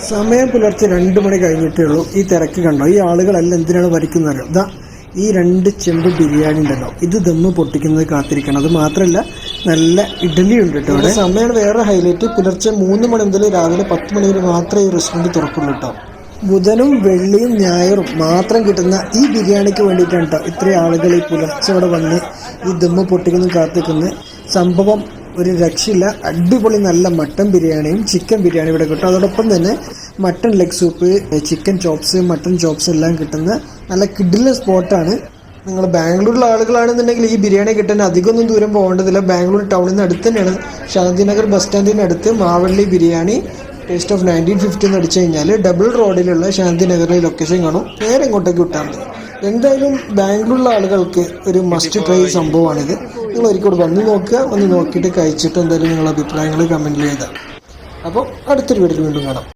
സമയം പുലർച്ചെ 2 മണി കഴിഞ്ഞിട്ടേ ഉള്ളൂ. ഈ തിരക്ക് കണ്ടോ? ഈ ആളുകളെല്ലാം എന്തിനാണ് വരിക്കുന്നത്? ഇതാ ഈ 2 ചെമ്പ് ബിരിയാണി ഉണ്ടല്ലോ, ഇത് ദമ്മ് പൊട്ടിക്കുന്നത് കാത്തിരിക്കണം. അത് മാത്രമല്ല നല്ല ഇഡ്ഡലി ഉണ്ട് കേട്ടോ. ഇവിടെ സമയമാണ് വേറെ ഹൈലൈറ്റ്. പുലർച്ചെ 3 മണി മുതൽ രാവിലെ 10 മണി വരെ മാത്രമേ ഈ റെസ്റ്റോറൻറ്റ് തുറക്കുള്ളൂ കേട്ടോ. ബുധനും വെള്ളിയും ഞായറും മാത്രം കിട്ടുന്ന ഈ ബിരിയാണിക്ക് വേണ്ടിയിട്ടാണ് കേട്ടോ ഇത്രയും ആളുകൾ ഈ പുലർച്ചെ ഇവിടെ വന്ന് ഈ ദമ്മ് പൊട്ടിക്കുന്നത് കാത്തിരിക്കുന്നത്. സംഭവം ഒരു രക്ഷയില്ല. അടിപൊളി നല്ല മട്ടൻ ബിരിയാണിയും ചിക്കൻ ബിരിയാണിയും ഇവിടെ കിട്ടും. അതോടൊപ്പം തന്നെ mutton leg soup, chicken chops, mutton chops എല്ലാം കിട്ടുന്ന നല്ല കിഡിലെ സ്പോട്ടാണ്. നിങ്ങൾ ബാംഗ്ലൂരിലെ ആളുകളാണെന്നുണ്ടെങ്കിൽ ഈ ബിരിയാണി കിട്ടാൻ അധികമൊന്നും ദൂരം പോകേണ്ടതില്ല. ബാംഗ്ലൂർ ടൗണിൽ നിന്ന് അടുത്ത് തന്നെയാണ്. ശാന്തിനഗർ ബസ് സ്റ്റാൻഡിന് അടുത്ത് മാവള്ളി ബിരിയാണി ടേസ്റ്റ് ഓഫ് 1950 എന്ന് അടിച്ചു കഴിഞ്ഞാൽ ഡബിൾ റോഡിലുള്ള ശാന്തിനഗറിലെ ലൊക്കേഷൻ കാണും. നേരെ ഇങ്ങോട്ടേക്ക് വിട്ടാൽ മതി. എന്തായാലും ബാംഗ്ലൂരിലെ ആളുകൾക്ക് ഒരു മസ്റ്റ് ട്രൈ സംഭവമാണിത്. നിങ്ങൾ ഒരിക്കൽ വന്ന് നോക്കുക. വന്ന് നോക്കിയിട്ട് കഴിച്ചിട്ട് എന്തായാലും നിങ്ങളുടെ അഭിപ്രായങ്ങൾ കമൻറ്റിൽ എഴുതാം. അപ്പോൾ അടുത്തൊരു വീഡിയോയിൽ വീണ്ടും കാണാം.